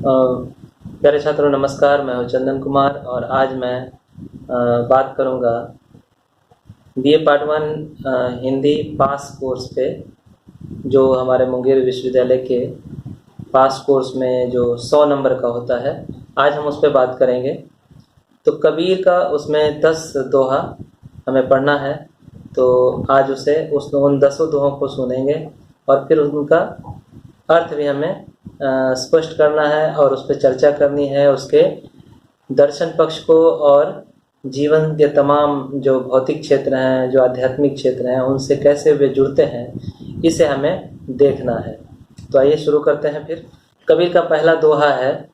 प्यारे छात्रों नमस्कार, मैं हूं चंदन कुमार और आज मैं बात करूंगा बीए पार्ट 1 हिंदी पास कोर्स पे, जो हमारे मुंगेर विश्वविद्यालय के पास कोर्स में जो 100 नंबर का होता है। आज हम उस पर बात करेंगे। तो कबीर का उसमें 10 दोहा हमें पढ़ना है, तो आज उन 10 दोहों को सुनेंगे और फिर उनका अर्थ भी हमें स्पष्ट करना है और उस पर चर्चा करनी है, उसके दर्शन पक्ष को और जीवन के तमाम जो भौतिक क्षेत्र हैं, जो आध्यात्मिक क्षेत्र हैं, उनसे कैसे वे जुड़ते हैं, इसे हमें देखना है। तो आइए शुरू करते हैं। फिर कबीर का पहला दोहा है,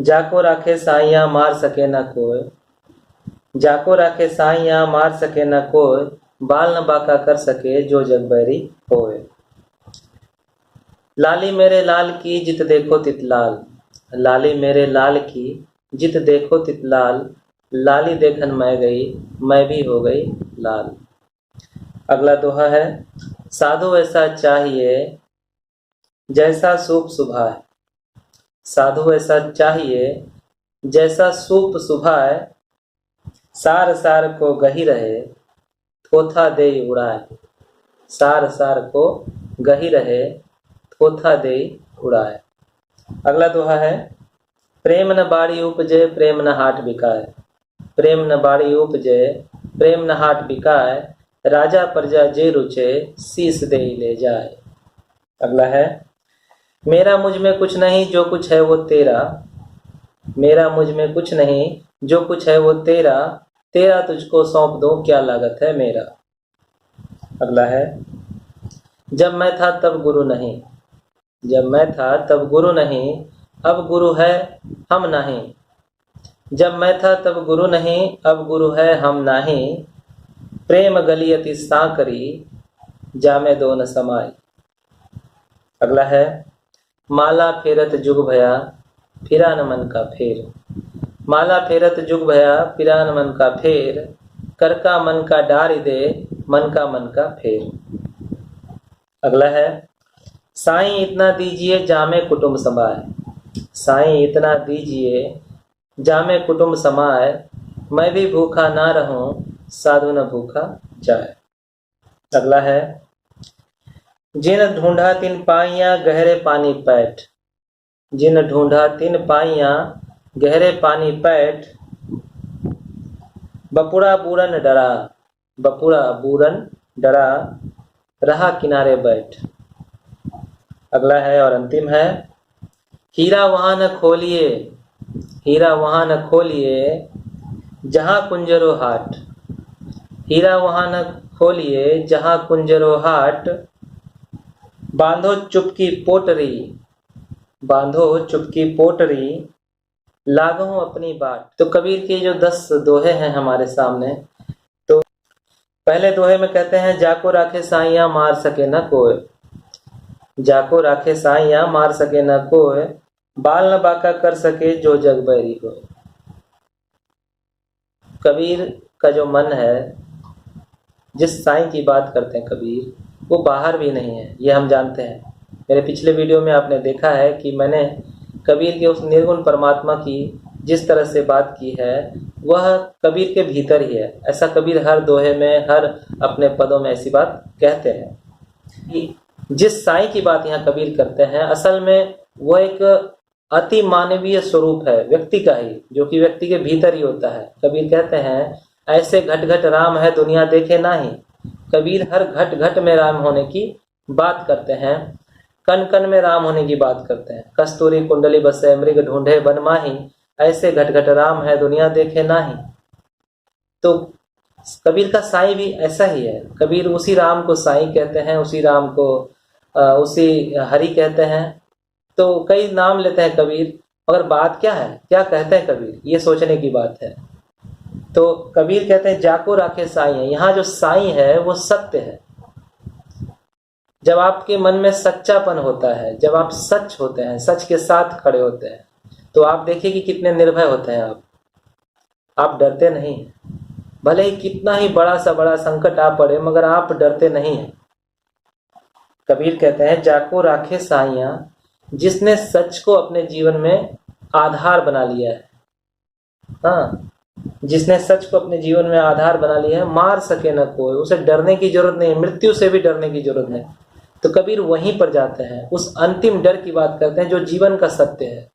जाको राखे साइया मार सके न कोई, जाको राखे साइया मार सके न कोई, बाल न बाका कर सके जो जग बैरी होए। लाली मेरे लाल की जित देखो तित लाल, लाली मेरे लाल की जित देखो तित लाल, लाली देखन मैं गई मैं भी हो गई लाल। अगला दोहा है, साधु ऐसा चाहिए जैसा सूप सुभाए, साधु ऐसा चाहिए जैसा सूप सुभाए, सार सार को गही रहे थोथा दे उड़ाए, सार सार को गही रहे थोथा दे उड़ाए। अगला दोहा है, प्रेम न बाड़ी उपजे प्रेम न हाट बिकाए, प्रेम न बाड़ी उपजे प्रेम न हाट बिकाए, राजा प्रजा जे रुचे शीस दे ले जाए। अगला है, मेरा मुझ में कुछ नहीं जो कुछ है वो तेरा, मेरा मुझ में कुछ नहीं जो कुछ है वो तेरा, तेरा तुझको सौंप दूं क्या लागत है मेरा। अगला है, जब मैं था तब गुरु नहीं, जब मैं था तब गुरु नहीं, अब गुरु है हम नहीं, जब मैं था तब गुरु नहीं अब गुरु है हम नहीं, प्रेम गली अति सांकरी जामे दो न समाई। अगला है, माला फेरत जुग भया फिरा न मन का फेर, माला फेरत जुग भया फिरा न मन का फेर, कर का मन का डारी दे मन का फेर। अगला है, साईं इतना दीजिए जामे कुटुंब समाए, साईं इतना दीजिए जामे कुटुंब समाए, मैं भी भूखा ना रहूं साधु न भूखा जाए। अगला है, जिन ढूंढा तिन पाइया गहरे पानी पैठ, जिन ढूंढा तिन पाइया गहरे पानी पैठ, बपुड़ा बूरन डरा, बपुड़ा बूरन डरा रहा किनारे बैठ। अगला है और अंतिम है, हीरा वहां न खोलिए, हीरा वहां न खोलिए जहां कुंजरो हाट, हीरा वहां न खोलिए जहां कुंजरो हाट, बांधो चुपकी पोटरी, बांधो चुपकी पोटरी लागो अपनी बाट। तो कबीर के जो 10 दोहे हैं हमारे सामने, तो पहले दोहे में कहते हैं, जाको राखे साइया मार सके न कोई, जाको राखे साइया मार सके न कोई, बाल न बाका कर सके जो जग बैरी हो। कबीर का जो मन है, जिस साईं की बात करते हैं कबीर, वो बाहर भी नहीं है, ये हम जानते हैं। मेरे पिछले वीडियो में आपने देखा है कि मैंने कबीर के उस निर्गुण परमात्मा की जिस तरह से बात की है, वह कबीर के भीतर ही है। ऐसा कबीर हर दोहे में, हर अपने पदों में ऐसी बात कहते हैं कि जिस साईं की बात यहाँ कबीर करते हैं, असल में वह एक अति मानवीय स्वरूप है व्यक्ति का ही, जो कि व्यक्ति के भीतर ही होता है। कबीर कहते हैं, ऐसे घट घट राम है दुनिया देखे नाही, कबीर हर घट घट में राम होने की बात करते हैं, कन कन में राम होने की बात करते हैं। कस्तूरी कुंडली बसे मृग ढूंढे बन माही, ऐसे घट घट राम है दुनिया देखे नाही। तो कबीर का साईं भी ऐसा ही है। कबीर उसी राम को साईं कहते हैं, उसी राम को उसी हरि कहते हैं। तो कई नाम लेते हैं कबीर, मगर बात क्या है, क्या कहते हैं कबीर, ये सोचने की बात है। तो कबीर कहते हैं, जाको राखे साईं, यहाँ जो साईं है वो सत्य है। जब आपके मन में सच्चापन होता है, जब आप सच होते हैं, सच के साथ खड़े होते हैं, तो आप देखिए कि कितने निर्भय होते हैं आप डरते नहीं। भले ही कितना ही बड़ा सा बड़ा संकट आ पड़े, मगर आप डरते नहीं हैं। कबीर कहते हैं, जाको राखे साइया, जिसने सच को अपने जीवन में आधार बना लिया है। हाँ, जिसने सच को अपने जीवन में आधार बना लिया है, मार सके न कोई, उसे डरने की जरूरत नहीं, मृत्यु से भी डरने की जरूरत नहीं। तो कबीर वहीं पर जाते हैं, उस अंतिम डर की बात करते हैं जो जीवन का सत्य है।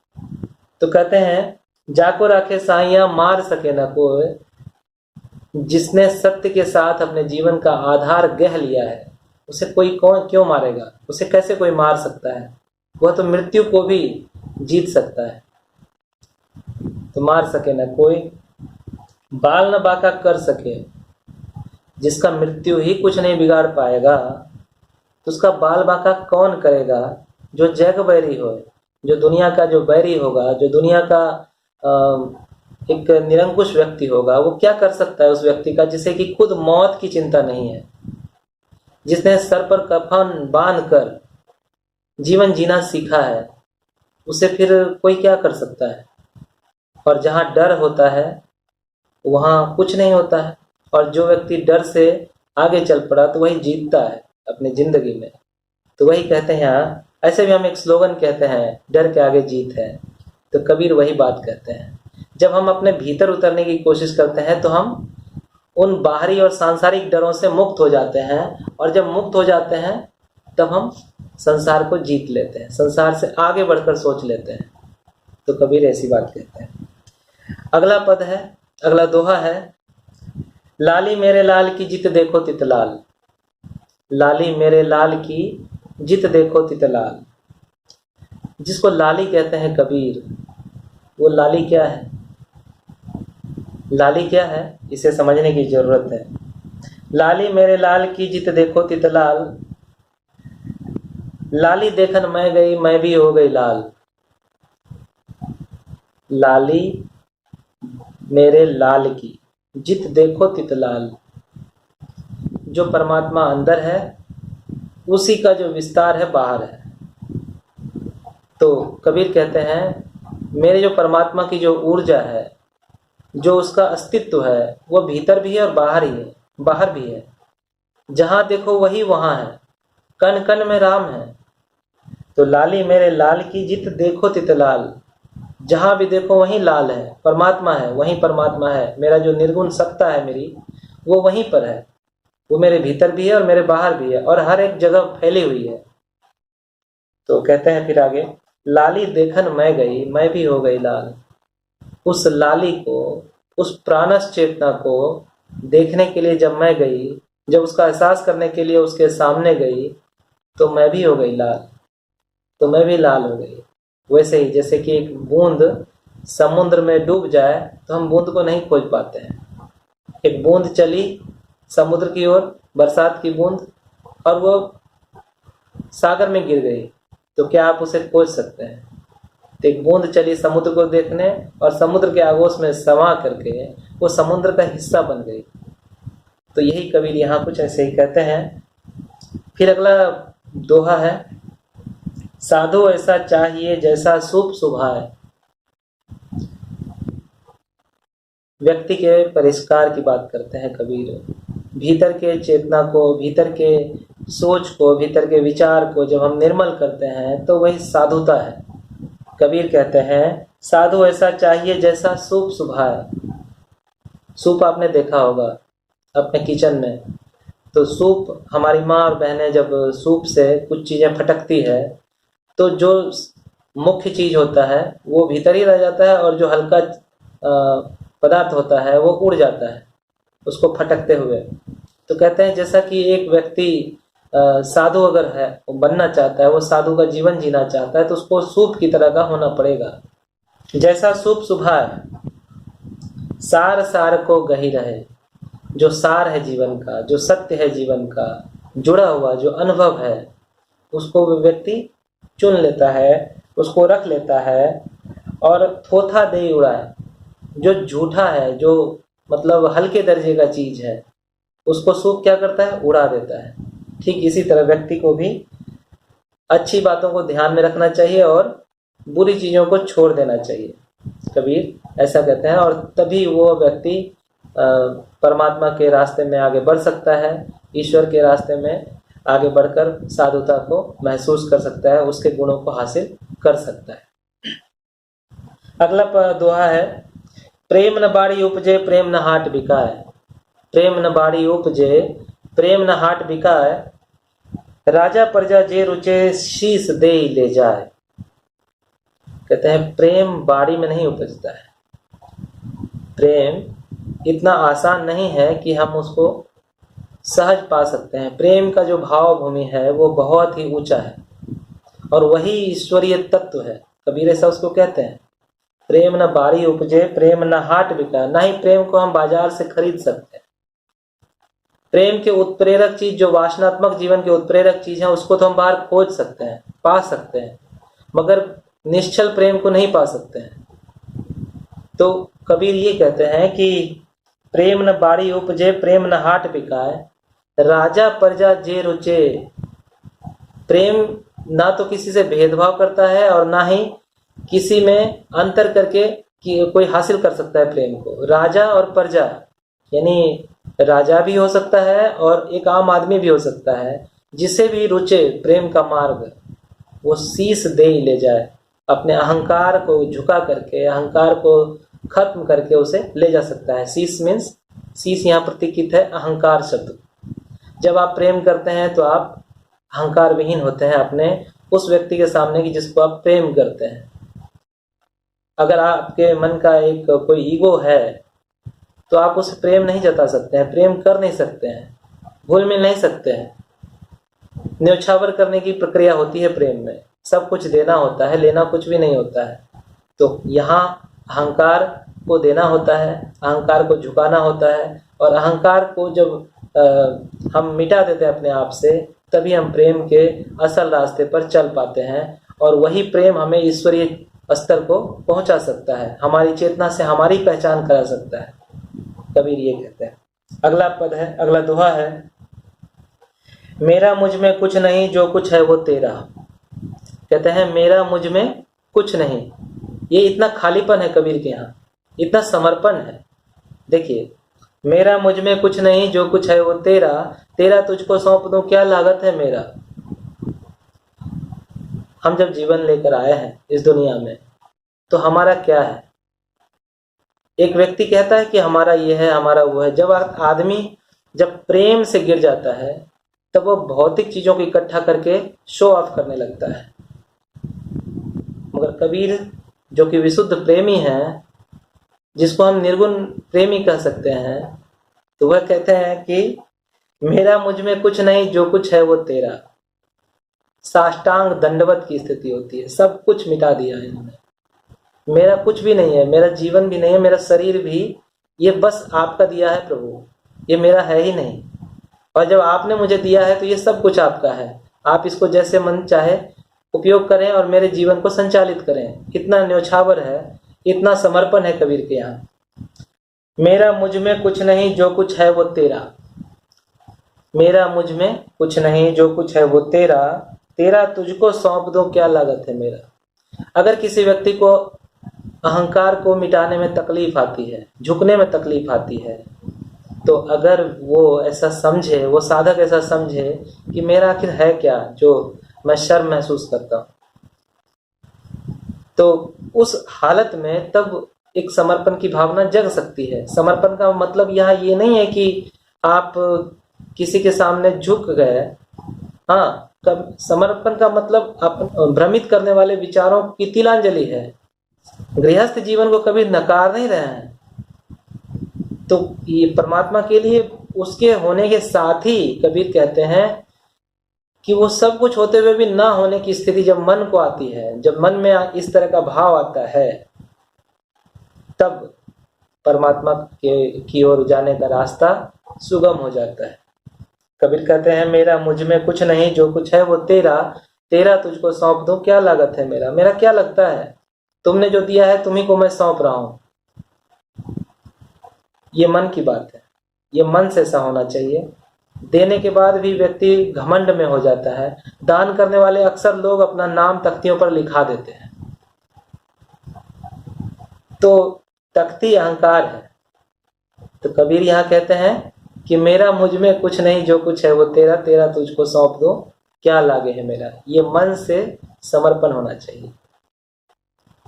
तो कहते हैं, जाको राखे साइया मार सके न कोई, जिसने सत्य के साथ अपने जीवन का आधार गह लिया है, उसे कोई कौन क्यों मारेगा, उसे कैसे कोई मार सकता है? वह तो मृत्यु को भी जीत सकता है। तो मार सके न कोई, बाल न बांका कर सके, जिसका मृत्यु ही कुछ नहीं बिगाड़ पाएगा, तो उसका बाल बांका कौन करेगा? जो जग बैरी हो, जो दुनिया का जो बैरी होगा, जो दुनिया का एक निरंकुश व्यक्ति होगा, वो क्या कर सकता है उस व्यक्ति का, जिसे कि खुद मौत की चिंता नहीं है, जिसने सर पर कफन बांध कर जीवन जीना सीखा है, उसे फिर कोई क्या कर सकता है? और जहाँ डर होता है वहाँ कुछ नहीं होता है, और जो व्यक्ति डर से आगे चल पड़ा तो वही जीतता है अपनी जिंदगी में। तो वही कहते हैं यहाँ, ऐसे भी हम एक स्लोगन कहते हैं, डर के आगे जीत है। तो कबीर वही बात कहते हैं। जब हम अपने भीतर उतरने की कोशिश करते हैं तो हम उन बाहरी और सांसारिक डरों से मुक्त हो जाते हैं, और जब मुक्त हो जाते हैं तब हम संसार को जीत लेते हैं, संसार से आगे बढ़कर सोच लेते हैं। तो कबीर ऐसी बात कहते हैं। अगला पद है, अगला दोहा है, लाली मेरे लाल की जित देखो तितलाल। लाली मेरे लाल की जित देखो तितलाल। जिसको लाली कहते हैं कबीर, वो लाली क्या है? लाली क्या है, इसे समझने की जरूरत है। लाली मेरे लाल की जित देखो तितलाल, लाली देखन मैं गई मैं भी हो गई लाल। लाली मेरे लाल की जित देखो तितलाल, जो परमात्मा अंदर है उसी का जो विस्तार है बाहर है। तो कबीर कहते हैं, मेरे जो परमात्मा की जो ऊर्जा है, जो उसका अस्तित्व है, वो भीतर भी है और बाहर ही है, बाहर भी है। जहां देखो वही वहां है, कण कण में राम है। तो लाली मेरे लाल की जित देखो तितलाल, जहां भी देखो वहीं लाल है, परमात्मा है, वहीं परमात्मा है। मेरा जो निर्गुण सत्ता है मेरी, वो वहीं पर है, वो मेरे भीतर भी है और मेरे बाहर भी है, और हर एक जगह फैली हुई है। तो कहते हैं फिर आगे, लाली देखन मैं गई मैं भी हो गई लाल। उस लाली को, उस प्राणस चेतना को देखने के लिए जब मैं गई, जब उसका एहसास करने के लिए उसके सामने गई, तो मैं भी हो गई लाल, तो मैं भी लाल हो गई। वैसे ही जैसे कि एक बूंद समुद्र में डूब जाए तो हम बूंद को नहीं खोज पाते हैं। एक बूंद चली समुद्र की ओर, बरसात की बूंद, और वो सागर में गिर गई, तो क्या आप उसे खोज सकते हैं? तो एक बूंद चली समुद्र को देखने, और समुद्र के आगोश में समा करके वो समुद्र का हिस्सा बन गई। तो यही कबीर यहाँ कुछ ऐसे ही कहते हैं। फिर अगला दोहा है, साधु ऐसा चाहिए जैसा शुभ सुभाए। व्यक्ति के परिष्कार की बात करते हैं कबीर। भीतर के चेतना को, भीतर के सोच को, भीतर के विचार को जब हम निर्मल करते हैं तो वही साधुता है। कबीर कहते हैं, साधु ऐसा चाहिए जैसा सूप सुभाए। सूप आपने देखा होगा अपने किचन में, तो सूप, हमारी माँ और बहनें जब सूप से कुछ चीज़ें फटकती है तो जो मुख्य चीज़ होता है वो भीतर ही रह जाता है, और जो हल्का पदार्थ होता है वो उड़ जाता है उसको फटकते हुए। तो कहते हैं जैसा कि एक व्यक्ति साधु अगर है, वो बनना चाहता है, वो साधु का जीवन जीना चाहता है, तो उसको सूप की तरह का होना पड़ेगा। जैसा सूप सुभाए, सार सार को गही रहे। जो सार है जीवन का, जो सत्य है जीवन का, जुड़ा हुआ जो अनुभव है, उसको वो व्यक्ति चुन लेता है, उसको रख लेता है, और थोथा दे उड़ाए। जो झूठा है, जो मतलब हल्के दर्जे का चीज है, उसको सूप क्या करता है? उड़ा देता है। ठीक इसी तरह व्यक्ति को भी अच्छी बातों को ध्यान में रखना चाहिए और बुरी चीजों को छोड़ देना चाहिए। कबीर ऐसा कहते हैं, और तभी वो व्यक्ति परमात्मा के रास्ते में आगे बढ़ सकता है, ईश्वर के रास्ते में आगे बढ़कर साधुता को महसूस कर सकता है, उसके गुणों को हासिल कर सकता है। अगला दोहा है, प्रेम न बाड़ी उपजे प्रेम न हाट बिकाए। प्रेम न बाड़ी उपजे प्रेम न हाट बिकाए, राजा प्रजा जे रुचे शीश दे ले जाए। कहते हैं प्रेम बाड़ी में नहीं उपजता है, प्रेम इतना आसान नहीं है कि हम उसको सहज पा सकते हैं। प्रेम का जो भाव भूमि है वो बहुत ही ऊंचा है और वही ईश्वरीय तत्व है। कबीर ऐसा उसको कहते हैं, प्रेम न बाड़ी उपजे प्रेम न हाट बिका। ना ही प्रेम को हम बाजार से खरीद सकते हैं। प्रेम के उत्प्रेरक चीज, जो वासनात्मक जीवन के उत्प्रेरक चीज है, उसको तो हम बाहर खोज सकते हैं, पा सकते हैं, मगर निश्चल प्रेम को नहीं पा सकते हैं। तो कबीर ये कहते हैं कि प्रेम न बाड़ी उपजे प्रेम न हाट बिकाए, राजा प्रजा जे रुचे। प्रेम ना तो किसी से भेदभाव करता है और ना ही किसी में अंतर करके कि कोई हासिल कर सकता है प्रेम को। राजा और प्रजा यानी राजा भी हो सकता है और एक आम आदमी भी हो सकता है। जिसे भी रुचे प्रेम का मार्ग, वो शीश दे ही ले जाए, अपने अहंकार को झुका करके, अहंकार को खत्म करके उसे ले जा सकता है। शीश मीन्स, शीश यहाँ प्रतीकित है अहंकार शब्द। जब आप प्रेम करते हैं तो आप अहंकार विहीन होते हैं अपने उस व्यक्ति के सामने की जिसको आप प्रेम करते हैं। अगर आपके मन का एक कोई ईगो है तो आप उसे प्रेम नहीं जता सकते हैं, प्रेम कर नहीं सकते हैं, घुल मिल नहीं सकते हैं। न्योछावर करने की प्रक्रिया होती है प्रेम में, सब कुछ देना होता है, लेना कुछ भी नहीं होता है। तो यहाँ अहंकार को देना होता है, अहंकार को झुकाना होता है, और अहंकार को जब हम मिटा देते हैं अपने आप से, तभी हम प्रेम के असल रास्ते पर चल पाते हैं। और वही प्रेम हमें ईश्वरीय स्तर को पहुंचा सकता है, हमारी चेतना से हमारी पहचान करा सकता है। कबीर ये कहते हैं। अगला पद है, अगला दोहा है, मेरा मुझ में कुछ नहीं जो कुछ है वो तेरा। कहते हैं मेरा मुझ में कुछ नहीं, ये इतना खालीपन है कबीर के यहाँ, इतना समर्पण है। देखिए, मेरा मुझ में कुछ नहीं जो कुछ है वो तेरा, तेरा तुझको सौंप दूं क्या लागत है मेरा। हम जब जीवन लेकर आए हैं इस दुनिया में तो हमारा क्या है। एक व्यक्ति कहता है कि हमारा ये है, हमारा वो है। जब आदमी जब प्रेम से गिर जाता है तब वो भौतिक चीजों को इकट्ठा करके शो ऑफ करने लगता है। मगर कबीर जो कि विशुद्ध प्रेमी है, जिसको हम निर्गुण प्रेमी कह सकते हैं, तो वह कहते हैं कि मेरा मुझ में कुछ नहीं जो कुछ है वो तेरा। साष्टांग दंडवत की स्थिति होती है, सब कुछ मिटा दिया है इन्होंने। मेरा कुछ भी नहीं है, मेरा जीवन भी नहीं है, मेरा शरीर भी, ये बस आपका दिया है प्रभु, ये मेरा है ही नहीं। और जब आपने मुझे दिया है तो ये सब कुछ आपका है। आप इसको जैसे मन चाहे उपयोग करें और मेरे जीवन को संचालित करें। कितना न्योछावर है, इतना समर्पण है कबीर के यहाँ। मेरा मुझ में कुछ नहीं जो कुछ है वो तेरा। मेरा मुझ में कुछ नहीं जो कुछ है वो तेरा, तेरा तुझको सौंप दो क्या लागत है मेरा। अगर किसी व्यक्ति को अहंकार को मिटाने में तकलीफ आती है, झुकने में तकलीफ आती है, तो अगर वो ऐसा समझे, वो साधक ऐसा समझे कि मेरा आखिर है क्या जो मैं शर्म महसूस करता हूँ, तो उस हालत में तब एक समर्पण की भावना जग सकती है। समर्पण का मतलब यहाँ ये नहीं है कि आप किसी के सामने झुक गए। हाँ, तब समर्पण का मतलब आप भ्रमित करने वाले विचारों की तिलांजलि है। गृहस्थ जीवन को कभी नकार नहीं रहे हैं। तो ये परमात्मा के लिए उसके होने के साथ ही कबीर कहते हैं कि वो सब कुछ होते हुए भी ना होने की स्थिति जब मन को आती है, जब मन में इस तरह का भाव आता है, तब परमात्मा की ओर जाने का रास्ता सुगम हो जाता है। कबीर कहते हैं मेरा मुझ में कुछ नहीं जो कुछ है वो तेरा, तेरा तुझको सौंप दूं क्या लागत है मेरा। मेरा क्या लगता है, तुमने जो दिया है तुम्ही को मैं सौंप रहा हूं। ये मन की बात है, ये मन से ऐसा होना चाहिए। देने के बाद भी व्यक्ति घमंड में हो जाता है। दान करने वाले अक्सर लोग अपना नाम तख्तियों पर लिखा देते हैं, तो तख्ती अहंकार है। तो कबीर यहाँ कहते हैं कि मेरा मुझ में कुछ नहीं, जो कुछ है वो तेरा, तेरा तुझको सौंप दो, क्या लागे है मेरा। ये मन से समर्पण होना चाहिए,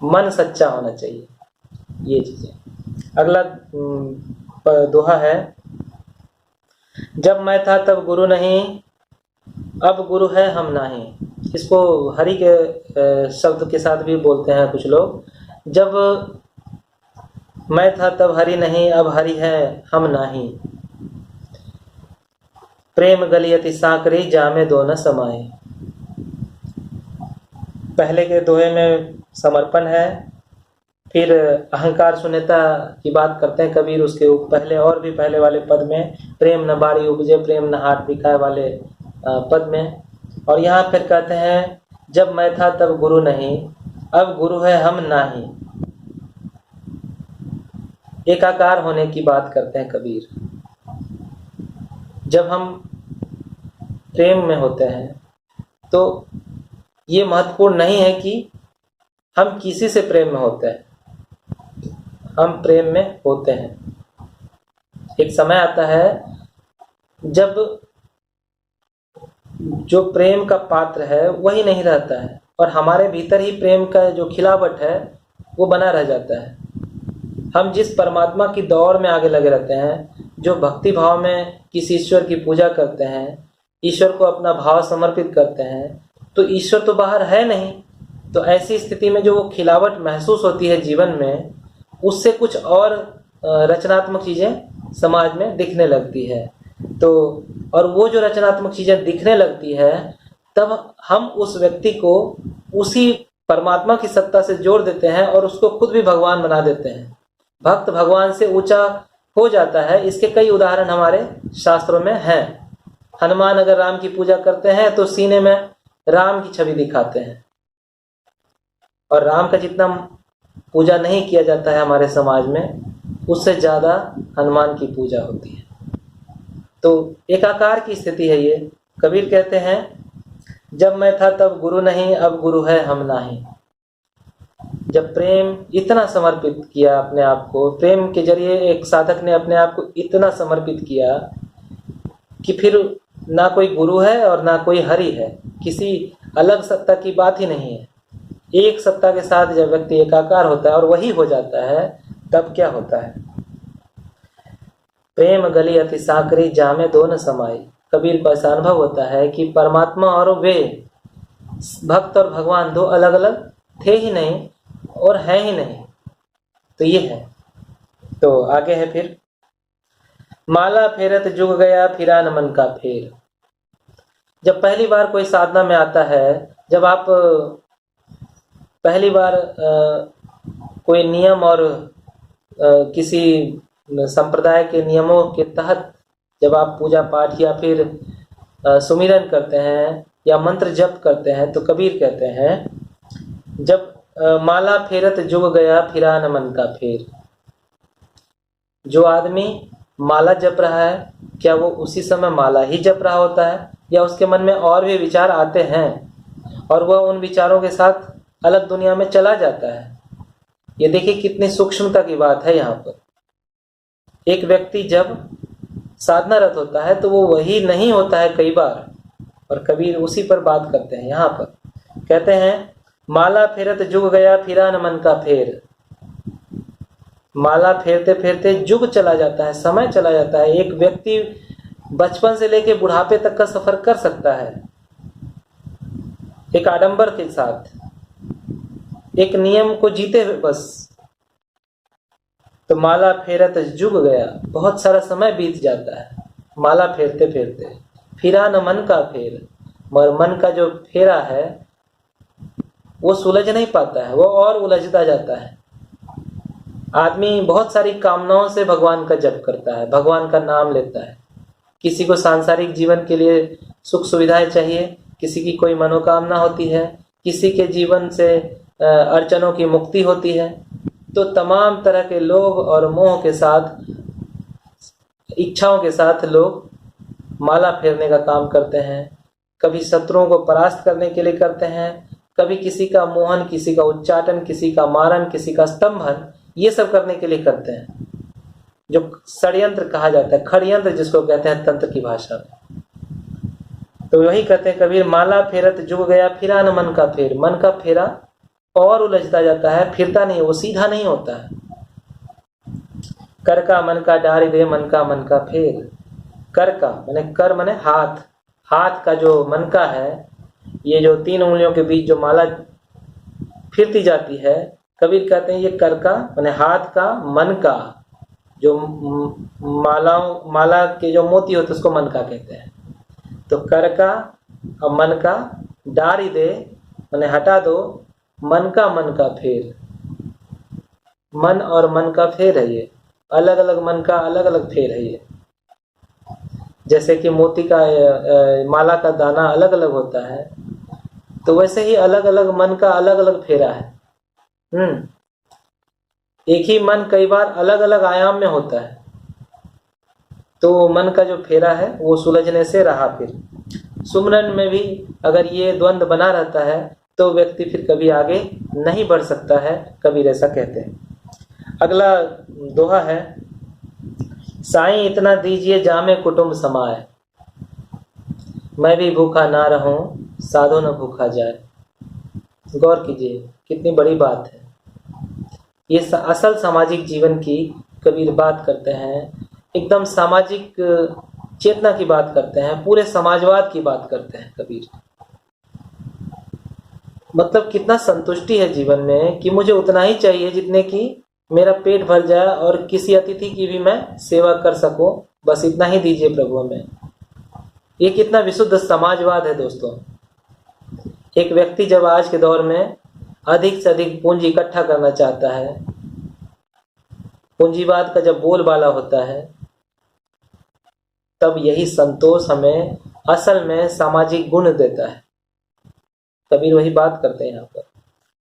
मन सच्चा होना चाहिए, ये चीजें। अगला दोहा है, जब मैं था तब गुरु नहीं, अब गुरु है हम नहीं। इसको हरि के शब्द के साथ भी बोलते हैं कुछ लोग। जब मैं था तब हरि नहीं, अब हरि है हम नहीं। प्रेम गलियति साकरी, जामे दो न समाए। पहले के दोहे में समर्पण है, फिर अहंकार शून्यता की बात करते हैं कबीर। उसके पहले और भी पहले वाले पद में प्रेम न बाड़ी उपजे, प्रेम न हाट बिकाए वाले पद में। और यहाँ फिर कहते हैं, जब मैं था तब गुरु नहीं, अब गुरु है हम नहीं। एकाकार होने की बात करते हैं कबीर। जब हम प्रेम में होते हैं तो ये महत्वपूर्ण नहीं है कि हम किसी से प्रेम में होते हैं, हम प्रेम में होते हैं। एक समय आता है जब जो प्रेम का पात्र है वही नहीं रहता है, और हमारे भीतर ही प्रेम का जो खिलावट है वो बना रह जाता है। हम जिस परमात्मा की दौड़ में आगे लगे रहते हैं, जो भक्ति भाव में किसी ईश्वर की पूजा करते हैं, ईश्वर को अपना भाव समर्पित करते हैं, तो ईश्वर तो बाहर है नहीं। तो ऐसी स्थिति में जो वो खिलावट महसूस होती है जीवन में, उससे कुछ और रचनात्मक चीजें समाज में दिखने लगती है। तो और वो जो रचनात्मक चीजें दिखने लगती है, तब हम उस व्यक्ति को उसी परमात्मा की सत्ता से जोड़ देते हैं और उसको खुद भी भगवान बना देते हैं। भक्त भगवान से ऊंचा हो जाता है। इसके कई उदाहरण हमारे शास्त्रों में हैं। हनुमान अगर राम की पूजा करते हैं तो सीने में राम की छवि दिखाते हैं, और राम का जितना पूजा नहीं किया जाता है हमारे समाज में, उससे ज्यादा हनुमान की पूजा होती है। तो एकाकार की स्थिति है ये। कबीर कहते हैं, जब मैं था तब गुरु नहीं, अब गुरु है हम नहीं। जब प्रेम इतना समर्पित किया अपने आप को, प्रेम के जरिए एक साधक ने अपने आप को इतना समर्पित किया कि फिर ना कोई गुरु है और ना कोई हरि है, किसी अलग सत्ता की बात ही नहीं है। एक सत्ता के साथ जब व्यक्ति एकाकार होता है और वही हो जाता है, तब क्या होता है? प्रेम गली अति साकरी, जामे दो न समाई। कबीर को ऐसा अनुभव होता है कि परमात्मा और वे, भक्त और भगवान, दो अलग अलग थे ही नहीं और हैं ही नहीं। तो ये है। तो आगे है फिर, माला फेरत जुग गया, फिरा न मन का फेर। जब पहली बार कोई साधना में आता है, जब आप पहली बार कोई नियम और किसी संप्रदाय के नियमों के तहत जब आप पूजा पाठ या फिर सुमिरन करते हैं या मंत्र जप करते हैं, तो कबीर कहते हैं, जब माला फेरत जुग गया, फिरा न मन का फेर। जो आदमी माला जप रहा है, क्या वो उसी समय माला ही जप रहा होता है, या उसके मन में और भी विचार आते हैं और वह उन विचारों के साथ अलग दुनिया में चला जाता है? ये देखिए कितनी सूक्ष्मता की बात है यहाँ पर। एक व्यक्ति जब साधनारत होता है तो वो वही नहीं होता है कई बार, और कबीर उसी पर बात करते हैं। यहाँ पर कहते हैं, माला फेरत जुग गया, फिरा न मन का फेर। माला फेरते फेरते जुग चला जाता है, समय चला जाता है। एक व्यक्ति बचपन से लेकर बुढ़ापे तक का सफर कर सकता है एक आडंबर के साथ, एक नियम को जीते हुए बस। तो माला फेरत जुग गया, बहुत सारा समय बीत जाता है माला फेरते फेरते। फिरा न मन का फेर, मगर मन का जो फेरा है वो सुलझ नहीं पाता है, वो और उलझता जाता है। आदमी बहुत सारी कामनाओं से भगवान का जप करता है, भगवान का नाम लेता है। किसी को सांसारिक जीवन के लिए सुख सुविधाएं चाहिए, किसी की कोई मनोकामना होती है, किसी के जीवन से अड़चनों की मुक्ति होती है। तो तमाम तरह के लोभ और मोह के साथ, इच्छाओं के साथ लोग माला फेरने का काम करते हैं। कभी शत्रुओं को परास्त करने के लिए करते हैं, कभी किसी का मोहन, किसी का उच्चाटन, किसी का मारन, किसी का स्तंभन, ये सब करने के लिए करते हैं। जो षड्यंत्र कहा जाता है, खड़यंत्र जिसको कहते हैं तंत्र की भाषा में। तो वही कहते हैं कबीर, माला फेरत जुग गया फिरा न मन का फेर। मन का फेरा और उलझता जाता है, फिरता नहीं, वो सीधा नहीं होता है। कर का मन का डारी दे, मन का फेर। कर का माने, कर माने हाथ, हाथ का जो मन का है, ये जो 3 उंगलियों के बीच जो माला फिरती जाती है, कबीर कहते हैं ये कर का माने हाथ का, मन का जो माला के जो मोती होते हैं उसको मन का कहते हैं। तो कर का और मन का डारी दे माने हटा दो, मन का फेर। मन और मन का फेर है ये, अलग अलग मन का अलग अलग फेर है ये। जैसे कि मोती का माला का दाना अलग अलग होता है, तो वैसे ही अलग अलग मन का अलग अलग फेरा है। एक ही मन कई बार अलग अलग आयाम में होता है, तो मन का जो फेरा है वो सुलझने से रहा। फिर सुमरन में भी अगर ये द्वंद्व बना रहता है तो व्यक्ति फिर कभी आगे नहीं बढ़ सकता है, कबीर ऐसा कहते हैं। अगला दोहा है, साईं इतना दीजिए जामे कुटुंब समाए, मैं भी भूखा ना रहूं साधो न भूखा जाए। गौर कीजिए कितनी बड़ी बात है। ये असल सामाजिक जीवन की कबीर बात करते हैं, एकदम सामाजिक चेतना की बात करते हैं, पूरे समाजवाद की बात करते हैं कबीर। मतलब कितना संतुष्टि है जीवन में कि मुझे उतना ही चाहिए जितने की मेरा पेट भर जाए और किसी अतिथि की भी मैं सेवा कर सकूं, बस इतना ही दीजिए प्रभु हमें। ये कितना विशुद्ध समाजवाद है दोस्तों। एक व्यक्ति जब आज के दौर में अधिक से अधिक पूंजी इकट्ठा करना चाहता है, पूंजीवाद का जब बोलबाला होता है, तब यही संतोष हमें असल में सामाजिक गुण देता है। कबीर वही बात करते हैं यहाँ पर।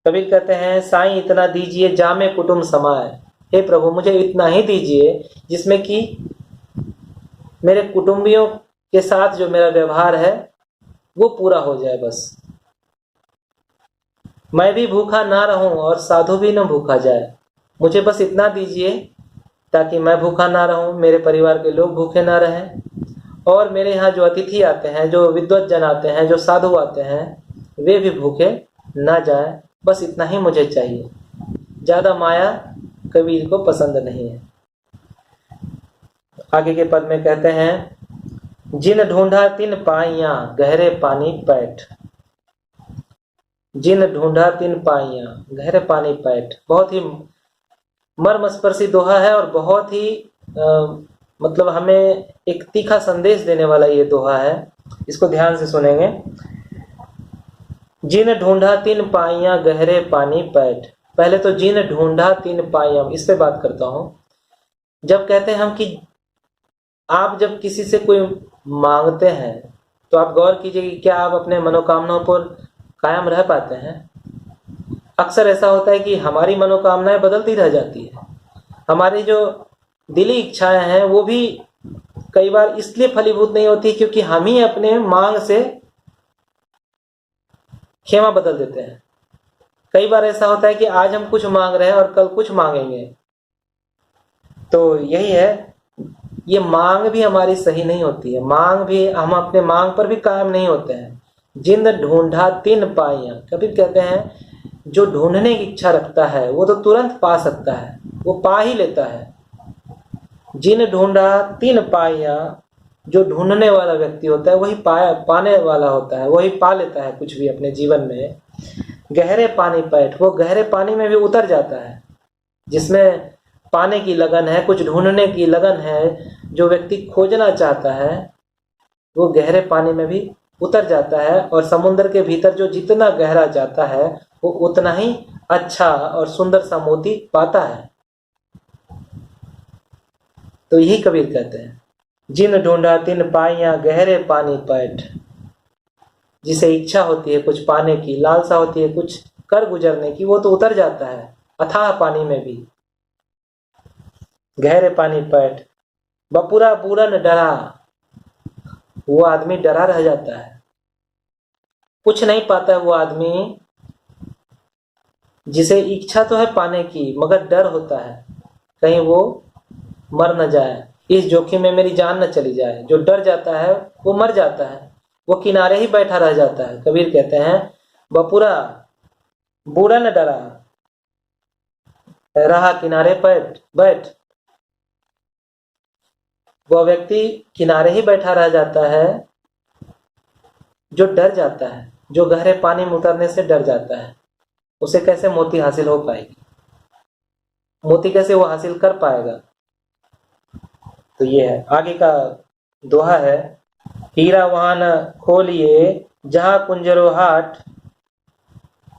कबीर कहते हैं, साईं इतना दीजिए जामे कुटुंब समाए, हे प्रभु मुझे इतना ही दीजिए जिसमें कि मेरे कुटुंबियों के साथ जो मेरा व्यवहार है वो पूरा हो जाए। बस मैं भी भूखा ना रहूं और साधु भी न भूखा जाए। मुझे बस इतना दीजिए ताकि मैं भूखा ना रहूं, मेरे परिवार के लोग भूखे ना रहें, और मेरे यहाँ जो अतिथि आते हैं, जो विद्वत जन आते हैं, जो साधु आते हैं, वे भी भूखे ना जाए। बस इतना ही मुझे चाहिए। ज्यादा माया कबीर को पसंद नहीं है। आगे के पद में कहते हैं, जिन ढूंढा तिन पाइयां गहरे पानी पैठ। जिन ढूंढा तिन पाइयां गहरे पानी पैठ, बहुत ही मर्मस्पर्शी दोहा है और बहुत ही मतलब हमें एक तीखा संदेश देने वाला ये दोहा है। इसको ध्यान से सुनेंगे। जिन ढूंढा तिन पाइयां गहरे पानी पैठ। पहले तो जिन ढूंढा तिन पाइयां, इस पे बात करता हूं। जब कहते हैं हम कि आप जब किसी से कोई मांगते हैं तो आप गौर कीजिए कि क्या आप अपने मनोकामनाओं पर कायम रह पाते हैं। अक्सर ऐसा होता है कि हमारी मनोकामनाएं बदलती रह जाती है। हमारी जो दिली इच्छाएं हैं वो भी कई बार इसलिए फलीभूत नहीं होती क्योंकि हम ही अपने मांग से खेमा बदल देते हैं। कई बार ऐसा होता है कि आज हम कुछ मांग रहे हैं और कल कुछ मांगेंगे। तो यही है, ये मांग भी हमारी सही नहीं होती है। मांग भी, हम अपने मांग पर भी कायम नहीं होते हैं। जिन ढूंढा तिन पाइयां, कभी कहते हैं जो ढूंढने की इच्छा रखता है वो तो तुरंत पा सकता है, वो पा ही लेता है। जिन ढूंढा तिन पाइयां, जो ढूंढने वाला व्यक्ति होता है वही पाने वाला होता है, वही पा लेता है कुछ भी अपने जीवन में। गहरे पानी पैठ, वो गहरे पानी में भी उतर जाता है। जिसमें पाने की लगन है, कुछ ढूंढने की लगन है, जो व्यक्ति खोजना चाहता है वो गहरे पानी में भी उतर जाता है। और समुद्र के भीतर जो जितना गहरा जाता है वो उतना ही अच्छा और सुंदर सा मोती पाता है। तो यही कबीर कहते हैं, जिन ढूंढा तिन पाइयां गहरे पानी पैठ। जिसे इच्छा होती है कुछ पाने की, लालसा होती है कुछ कर गुजरने की, वो तो उतर जाता है अथाह पानी में भी। गहरे पानी पैठ। बपुरा पूरन डरा, वो आदमी डरा रह जाता है, कुछ नहीं पाता है वो आदमी जिसे इच्छा तो है पाने की मगर डर होता है कहीं वो मर न जाए, इस जोखिम में मेरी जान न चली जाए। जो डर जाता है वो मर जाता है, वो किनारे ही बैठा रह जाता है। कबीर कहते हैं बपुरा बूढ़ा न डरा, रहा किनारे बैठ बैठ। वह व्यक्ति किनारे ही बैठा रह जाता है जो डर जाता है, जो गहरे पानी में उतरने से डर जाता है। उसे कैसे मोती हासिल हो पाएगी, मोती कैसे वो हासिल कर पाएगा। तो ये है। आगे का दोहा है, हीरा वहां न खोलिए जहां कुंजरो हाट,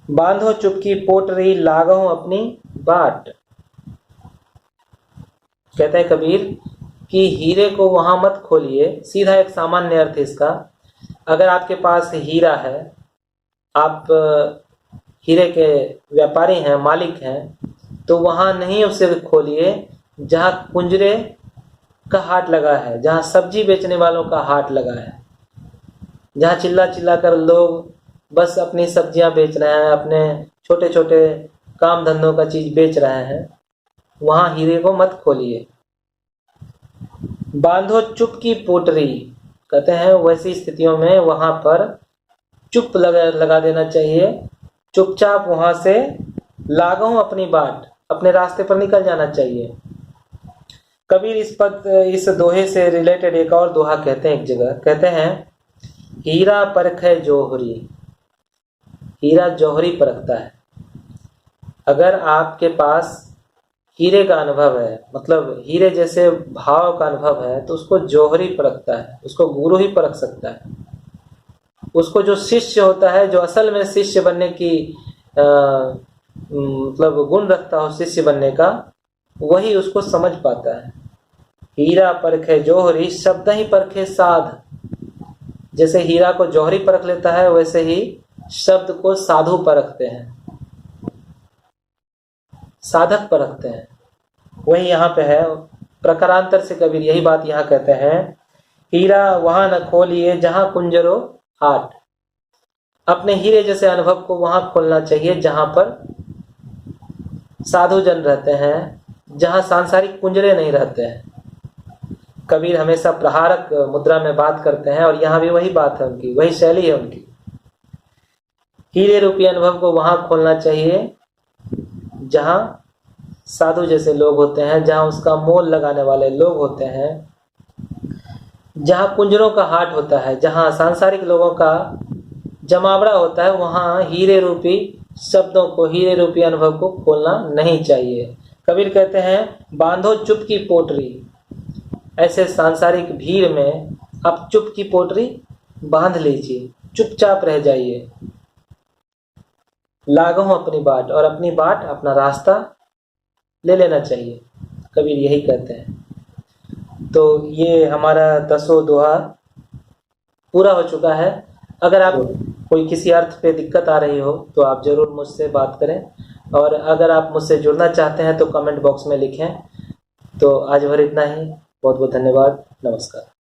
बांधो चुपकी पोटरी लागो अपनी बाट। कहते हैं कबीर कि हीरे को वहां मत खोलिए। सीधा एक सामान्य अर्थ है इसका। अगर आपके पास हीरा है, आप हीरे के व्यापारी हैं, मालिक हैं, तो वहां नहीं उसे खोलिए जहां कुंजरे का हाट लगा है, जहां सब्जी बेचने वालों का हाट लगा है, जहां चिल्ला चिल्ला कर लोग बस अपनी सब्जियां बेच रहे हैं, अपने छोटे छोटे काम धंधों का चीज बेच रहे हैं, वहां हीरे को मत खोलिए। बांधो चुप की पोटरी, कहते हैं वैसी स्थितियों में वहां पर चुप लगा देना चाहिए, चुपचाप वहां से लागो अपनी बाट, अपने रास्ते पर निकल जाना चाहिए। कबीर इस दोहे से रिलेटेड एक और दोहा कहते हैं, एक जगह कहते हैं हीरा परखे जोहरी, हीरा जौहरी परखता है। अगर आपके पास हीरे का अनुभव है, मतलब हीरे जैसे भाव का अनुभव है, तो उसको जौहरी परखता है, उसको गुरु ही परख सकता है। उसको जो शिष्य होता है, जो असल में शिष्य बनने की मतलब गुण रखता हो शिष्य बनने का, वही उसको समझ पाता है। हीरा परखे जौहरी शब्द ही परखे साध। जैसे हीरा को जौहरी परख लेता है, वैसे ही शब्द को साधु परखते हैं, साधक परखते हैं। वही यहाँ पे है। प्रकारांतर से कबीर यही बात यहाँ कहते हैं, हीरा वहां न खोलिए जहां कुंजरो हाट। अपने हीरे जैसे अनुभव को वहां खोलना चाहिए जहां पर साधु जन रहते हैं, जहां सांसारिक कुंजरे नहीं रहते हैं। कबीर हमेशा प्रहारक मुद्रा में बात करते हैं, और यहाँ भी वही बात है उनकी, वही शैली है उनकी। हीरे रूपी अनुभव को वहां खोलना चाहिए जहां साधु जैसे लोग होते हैं, जहां उसका मोल लगाने वाले लोग होते हैं, जहां कुंजरों का हाट होता है, जहां सांसारिक लोगों का जमावड़ा होता है, वहां हीरे रूपी शब्दों को, हीरे रूपी अनुभव को खोलना नहीं चाहिए। कबीर कहते हैं बांधो चुप की पोटरी। ऐसे सांसारिक भीड़ में आप चुप की पोटरी बांध लीजिए, चुपचाप रह जाइए। लागो अपनी बाट, और अपनी बाट, अपना रास्ता ले लेना चाहिए। कबीर यही कहते हैं। तो ये हमारा 10वां दोहा पूरा हो चुका है। अगर आप कोई किसी अर्थ पे दिक्कत आ रही हो तो आप जरूर मुझसे बात करें, और अगर आप मुझसे जुड़ना चाहते हैं तो कमेंट बॉक्स में लिखें। तो आज भर इतना ही। बहुत बहुत धन्यवाद। नमस्कार।